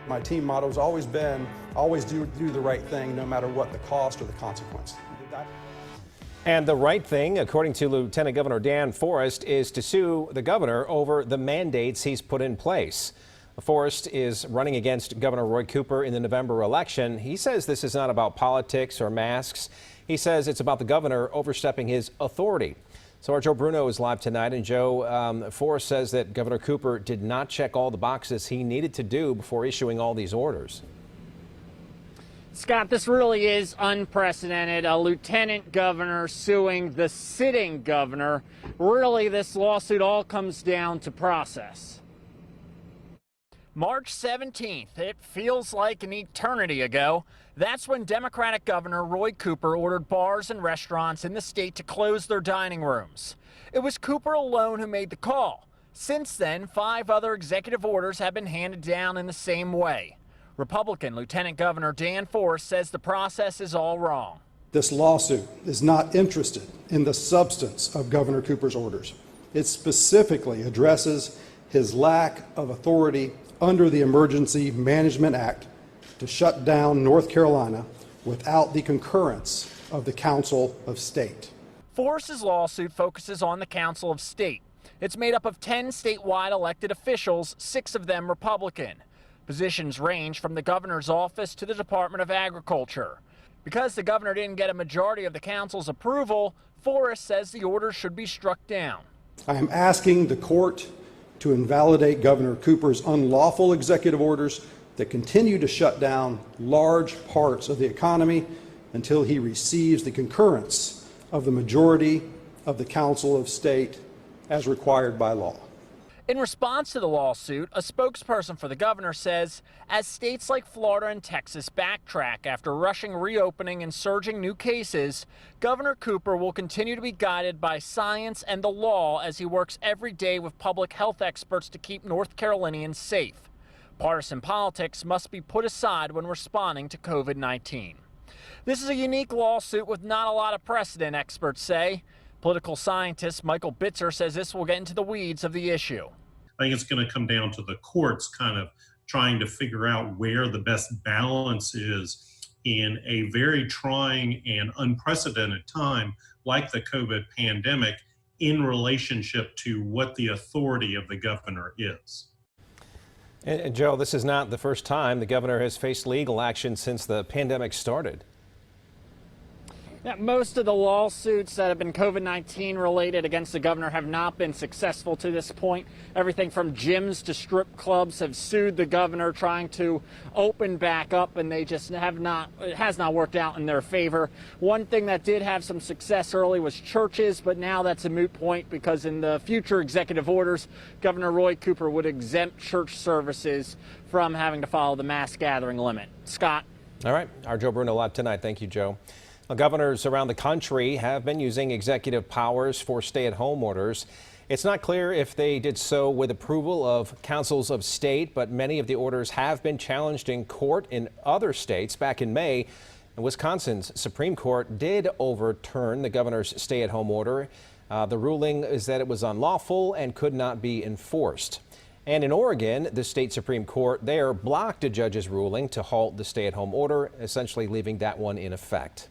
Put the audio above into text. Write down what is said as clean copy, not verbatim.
My team motto has always been, always do the right thing, no matter what the cost or the consequence. And the right thing, according to Lieutenant Governor Dan Forest, is to sue the governor over the mandates he's put in place. Forest is running against Governor Roy Cooper in the November election. He says this is not about politics or masks. He says it's about the governor overstepping his authority. So our Joe Bruno is live tonight, and Joe, Forrest says that Governor Cooper did not check all the boxes he needed to do before issuing all these orders. Scott, this really is unprecedented. A lieutenant governor suing the sitting governor. Really, this lawsuit all comes down to process. March 17th, it feels like an eternity ago. That's when Democratic Governor Roy Cooper ordered bars and restaurants in the state to close their dining rooms. It was Cooper alone who made the call. Since then, 5 other executive orders have been handed down in the same way. Republican Lieutenant Governor Dan Forest says the process is all wrong. This lawsuit is not interested in the substance of Governor Cooper's orders. It specifically addresses his lack of authority under the Emergency Management Act to shut down North Carolina without the concurrence of the Council of State. Forrest's lawsuit focuses on the Council of State. It's made up of 10 statewide elected officials, 6 of them Republican. Positions range from the governor's office to the Department of Agriculture. Because the governor didn't get a majority of the council's approval, Forrest says the order should be struck down. I am asking the court to invalidate Governor Cooper's unlawful executive orders that continue to shut down large parts of the economy until he receives the concurrence of the majority of the Council of State as required by law. In response to the lawsuit, a spokesperson for the governor says as states like Florida and Texas backtrack after rushing reopening and surging new cases, Governor Cooper will continue to be guided by science and the law as he works every day with public health experts to keep North Carolinians safe. Partisan politics must be put aside when responding to COVID-19. This is a unique lawsuit with not a lot of precedent, experts say. Political scientist Michael Bitzer says this will get into the weeds of the issue. I think it's going to come down to the courts kind of trying to figure out where the best balance is in a very trying and unprecedented time like the COVID pandemic in relationship to what the authority of the governor is. And Joe, this is not the first time the governor has faced legal action since the pandemic started. Yeah, most of the lawsuits that have been COVID-19 related against the governor have not been successful to this point. Everything from gyms to strip clubs have sued the governor trying to open back up, and they just it has not worked out in their favor. One thing that did have some success early was churches, but now that's a moot point because in the future executive orders, Governor Roy Cooper would exempt church services from having to follow the mass gathering limit. Scott. All right. Our Joe Bruno live tonight. Thank you, Joe. Well, governors around the country have been using executive powers for stay-at-home orders. It's not clear if they did so with approval of councils of state, but many of the orders have been challenged in court in other states. Back in May, Wisconsin's Supreme Court did overturn the governor's stay-at-home order. The ruling is that it was unlawful and could not be enforced. And in Oregon, the state Supreme Court there blocked a judge's ruling to halt the stay-at-home order, essentially leaving that one in effect.